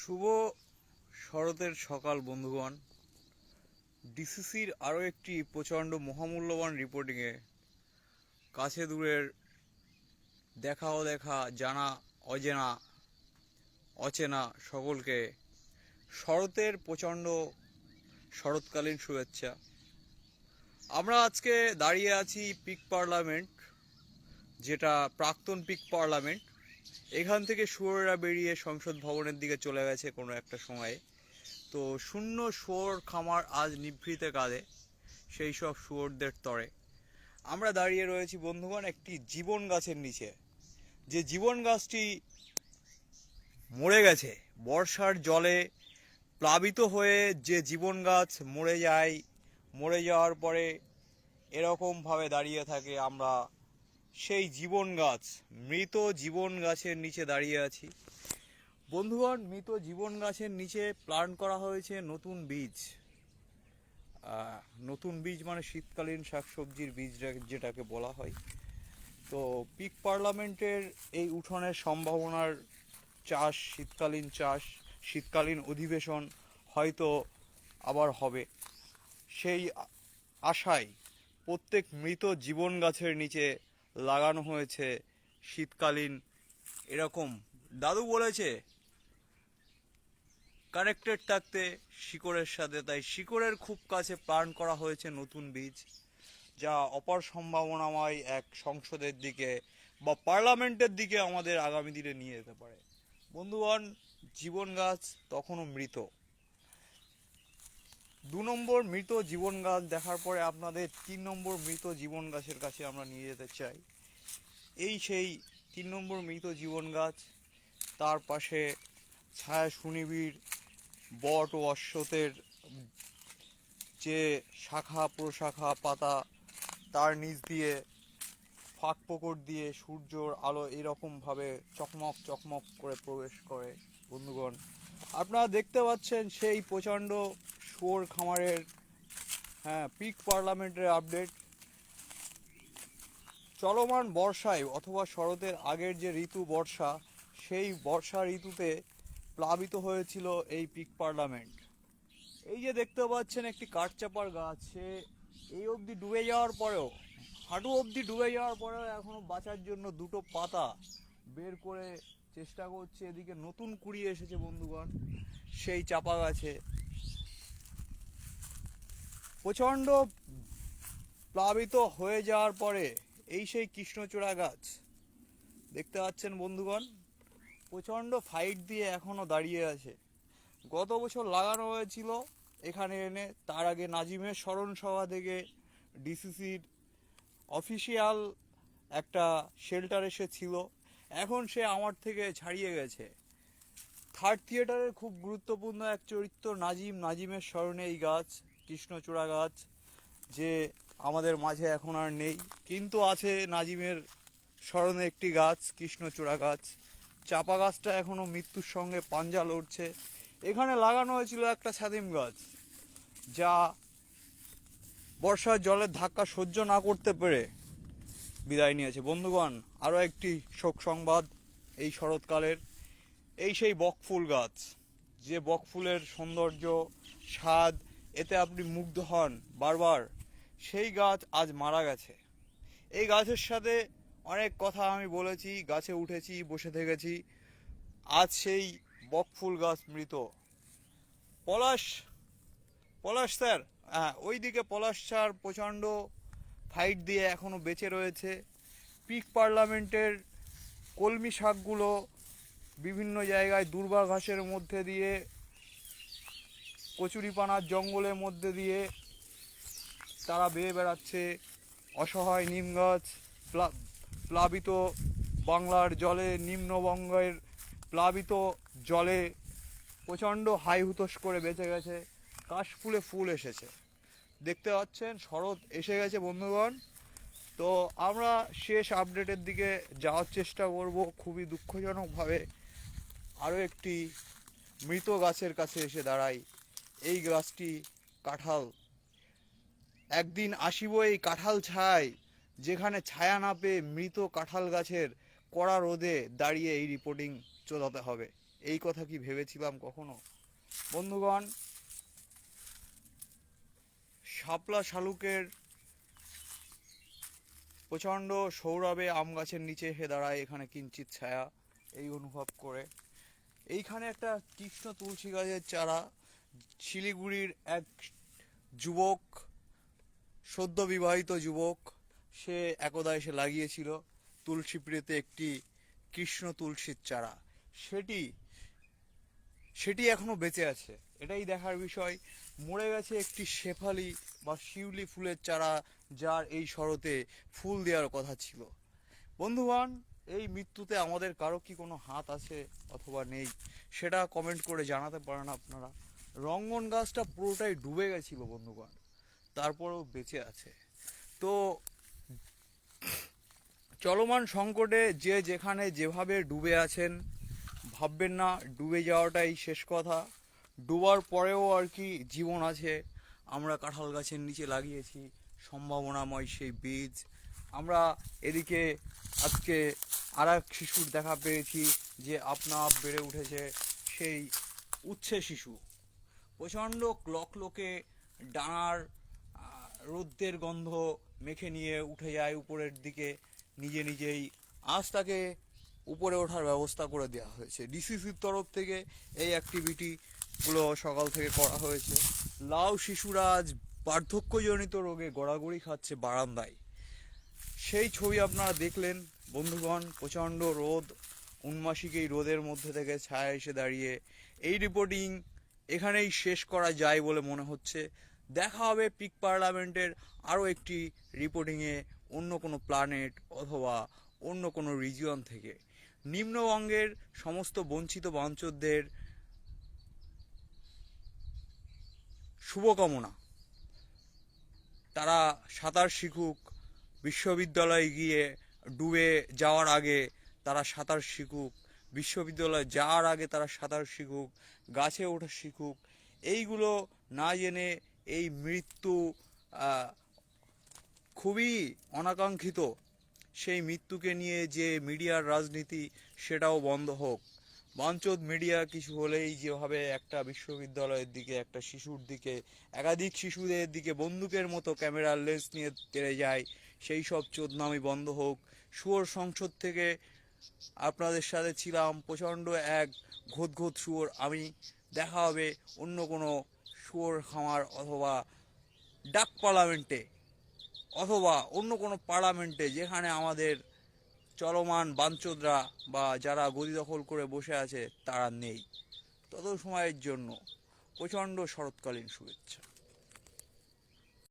শুভ শরতের সকাল বন্ধুগণ। ডিসিসির আরও একটি প্রচণ্ড মহামূল্যবান রিপোর্টিংয়ে কাছে দূরের দেখা অদেখা, জানা অজেনা, অচেনা সকলকে শরতের প্রচণ্ড শরৎকালীন শুভেচ্ছা। আমরা আজকে দাঁড়িয়ে আছি পিক পার্লামেন্ট, যেটা প্রাক্তন পিক পার্লামেন্ট। এখান থেকে শুয়োরেরা বেরিয়ে সংসদ ভবনের দিকে চলে গেছে কোনো একটা সময়ে। তো শূন্য শুয়োর খামার আজ নিভৃতে কাঁদে সেই সব শুয়োরদের তরে। আমরা দাঁড়িয়ে রয়েছি বন্ধুগণ একটি জীবন গাছের নিচে, যে জীবন গাছটি মরে গেছে বর্ষার জলে প্লাবিত হয়ে। যে জীবন গাছ মরে যায়, মরে যাওয়ার পরে এরকমভাবে দাঁড়িয়ে থাকে, আমরা সেই জীবন গাছ, মৃত জীবন গাছের নিচে দাঁড়িয়ে আছি বন্ধুগণ। মৃত জীবন গাছের নিচে প্লান্ট করা হয়েছে নতুন বীজ। নতুন বীজ মানে শীতকালীন শাকসবজির বীজ যেটাকে বলা হয়। তো পিক পার্লামেন্টের এই উঠোনের সম্ভাবনার চাষ, শীতকালীন চাষ, শীতকালীন অধিবেশন হয়তো আবার হবে, সেই আশায় প্রত্যেক মৃত জীবন গাছের নিচে লাগানো হয়েছে শীতকালীন এরকম। দাদু বলেছে কানেক্টেড থাকতে শিকড়ের সাথে, তাই শিকড়ের খুব কাছে প্লান্ট করা হয়েছে নতুন বীজ, যা অপার সম্ভাবনাময় এক সংসদের দিকে বা পার্লামেন্টের দিকে আমাদের আগামী দিনে নিয়ে যেতে পারে বন্ধুগণ। জীবন গাছ তখনও মৃত। 2 নম্বর মৃত জীবন গাছ দেখার পরে আপনাদের 3 নম্বর মৃত জীবন গাছের কাছে আমরা নিয়ে যেতে চাই। এই সেই 3 নম্বর মৃত জীবন গাছ, তার পাশে ছায়া সুনিবিড় বট ও অশ্বত্থের যে শাখা প্রশাখা পাতা, তার নিচ দিয়ে ফাঁক ফোকর দিয়ে সূর্যর আলো এরকমভাবে চকমক চকমক করে প্রবেশ করে বন্ধুগণ। আপনারা দেখতে পাচ্ছেন সেই প্রচণ্ড শুয়োর খামারের পিক পার্লামেন্টের আপডেট। চলমান বর্ষায় অথবা শরতের আগের যে ঋতু বর্ষা, সেই বর্ষা ঋতুতে প্লাবিত হয়েছিল এই পিক পার্লামেন্ট। এই যে দেখতে পাচ্ছেন একটি কাঠচাপার গাছ, সে এই অবধি ডুবে যাওয়ার পরেও, হাঁটু অবধি ডুবে যাওয়ার পরেও এখনো বাঁচার জন্য 2টো পাতা বের করে চেষ্টা করছে। এদিকে নতুন কুড়ি এসেছে বন্ধুগণ সেই চাপা গাছে। প্রচণ্ড প্লাবিত হয়ে যাওয়ার পরে এই সেই কৃষ্ণচূড়া গাছ দেখতে পাচ্ছেন বন্ধুগণ, প্রচণ্ড ফাইট দিয়ে এখনো দাঁড়িয়ে আছে। গত বছর লাগানো হয়েছিল এখানে এনে, তার আগে নাজিমের স্মরণ সভা থেকে ডিসিসির অফিসিয়াল একটা শেল্টার এসেছিল, এখন সে আমার থেকে ছাড়িয়ে গেছে। থার্ড থিয়েটারের খুব গুরুত্বপূর্ণ এক চরিত্র নাজিমের স্মরণে এই গাছ, কৃষ্ণচূড়া গাছ, যে আমাদের মাঝে এখন আর নেই, কিন্তু আছে নাজিমের স্মরণে একটি গাছ, কৃষ্ণচূড়া গাছ। চাপা গাছটা এখনো মৃত্যুর সঙ্গে পাঞ্জা লড়ছে। এখানে লাগানো হয়েছিল একটা ছাতিম গাছ, যা বর্ষার জলের ধাক্কা সহ্য না করতে পেরে বিদায় নিয়েছে বন্ধুগণ। আরও একটি শোক সংবাদ এই শরৎকালের, এই সেই বকফুল গাছ, যে বকফুলের সৌন্দর্য, স্বাদ, এতে আপনি মুগ্ধ হন বারবার, সেই গাছ আজ মারা গেছে। এই গাছের সাথে অনেক কথা আমি বলেছি, গাছে উঠেছি, বসে থেকেছি, আজ সেই বকফুল গাছ মৃত। পলাশ পলাশ স্যার, ওইদিকে পলাশ স্যার প্রচণ্ড ফাইট দিয়ে এখনো বেঁচে রয়েছে। পিক পার্লামেন্টের কলমি শাকগুলো বিভিন্ন জায়গায় দুর্বা ঘাসের মধ্যে দিয়ে, কচুরিপানার জঙ্গলের মধ্যে দিয়ে তারা বেয়ে বেড়াচ্ছে। অসহায় নিম গাছ প্লাবিত বাংলার জলে, নিম্নবঙ্গের প্লাবিত জলে প্রচণ্ড হাই হুতোষ করে বেঁচে গেছে। কাশফুলে ফুল এসেছে, দেখতে পাচ্ছেন শরৎ এসে গেছে বন্ধুগণ। তো আমরা শেষ আপডেটের দিকে যাওয়ার চেষ্টা করব। খুবই দুঃখজনকভাবে আরও একটি মৃত গাছের কাছে এসে দাঁড়াই। এই গাছটি কাঁঠাল। একদিন আসিব এই কাঁঠাল ছায়, যেখানে ছায়া না পেয়ে মৃত কাঁঠাল গাছের কড়া রোদে দাঁড়িয়ে এই রিপোর্টিং চলাতে হবে। এই কথা কি ভেবেছিলাম কখনো? বন্ধুগণ, শাপলা শালুকের প্রচণ্ড সৌরভে আম গাছের নিচে এসে দাঁড়ায় এখানে কিঞ্চিত ছায়া, এই অনুভব করে। এইখানে একটা কৃষ্ণ তুলসী গাছের চারা শিলিগুড়ির এক যুবক, সদ্য বিবাহিত যুবক, সে একদা এসে লাগিয়েছিল তুলসী পিড়েতে একটি কৃষ্ণ তুলসীর চারা। সেটি সেটি এখনো বেঁচে আছে, এটাই দেখার বিষয়। মরে গেছে একটি শেফালি বা শিউলি ফুলের চারা, যার এই শরতে ফুল দেওয়ার কথা ছিল। বন্ধুগণ, এই মৃত্যুতে আমাদের কারো কি কোনো হাত আছে অথবা নেই, সেটা কমেন্ট করে জানাতে পারেন আপনারা। রঙ্গন গাছটা পুরোটাই ডুবে গেছিল বন্ধুগণ, তারপরেও বেঁচে আছে। তো চলমান সংকটে যে যেখানে যেভাবে ডুবে আছেন, ভাববেন না ডুবে যাওয়াটাই শেষ কথা। ডুবার পরেও আর কি জীবন আছে। আমরা কাঁঠাল গাছের নিচে লাগিয়েছি সম্ভাবনাময় সেই বীজ। আমরা এদিকে আজকে আর এক শিশুর দেখা পেয়েছি যে আপনা আপ বেড়ে উঠেছে, সেই উচ্ছে শিশু। প্রচণ্ড লকলকে ডানার রোদ্রের গন্ধ মেখে নিয়ে উঠে যায় উপরের দিকে নিজে নিজেই। আজ তাকে উপরে ওঠার ব্যবস্থা করে দেওয়া হয়েছে ডিসিসির তরফ থেকে। এই অ্যাক্টিভিটিগুলো সকাল থেকে করা হয়েছে। লাউ শিশুরা আজ বার্ধক্যজনিত রোগে গড়াগড়ি খাচ্ছে বারান্দায়, সেই ছবি আপনারা দেখলেন বন্ধুগণ। প্রচণ্ড রোদ, উন্মাসিক এই রোদের মধ্যে থেকে ছায়া এসে দাঁড়িয়ে এই রিপোর্টিং এখানেই শেষ করা যায় বলে মনে হচ্ছে। দেখা হবে পিক পার্লামেন্টের আরও একটি রিপোর্টিংয়ে, অন্য কোনো প্ল্যানেট অথবা অন্য কোনো রিজিয়ন থেকে। নিম্নবঙ্গের সমস্ত বঞ্চিত বাঞ্চদের শুভকামনা। তারা সাঁতার শিখুক, বিশ্ববিদ্যালয়ে গিয়ে ডুবে যাওয়ার আগে তারা সাঁতার শিখুক, বিশ্ববিদ্যালয়ে যাওয়ার আগে তারা সাঁতার শিখুক, গাছে ওঠা শিখুক। এইগুলো না জেনে এই মৃত্যু খুবই অনাকাঙ্ক্ষিত, সেই মৃত্যুকে নিয়ে যে মিডিয়ার রাজনীতি, সেটাও বন্ধ হোক। বাঞ্চোদ মিডিয়া কিছু হলেই যেভাবে একটা বিশ্ববিদ্যালয়ের দিকে, একটা শিশুর দিকে, একাধিক শিশুদের দিকে বন্দুকের মতো ক্যামেরার লেন্স নিয়ে তেড়ে যায়, সেই সব চোদনামি বন্ধ হোক। শুয়োর সংসদ থেকে আপনাদের সাথে ছিলাম প্রচণ্ড এক ঘোত শুয়োর আমি। দেখা হবে অন্য কোনো শুয়োর খামার অথবা ডাক পার্লামেন্টে অথবা অন্য কোনো পার্লামেন্টে, যেখানে আমাদের চলমান বাঞ্চোদরা বা যারা গদি দখল করে বসে আছে তারা নেই। তত সময়ের জন্য প্রচণ্ড শরৎকালীন শুভেচ্ছা।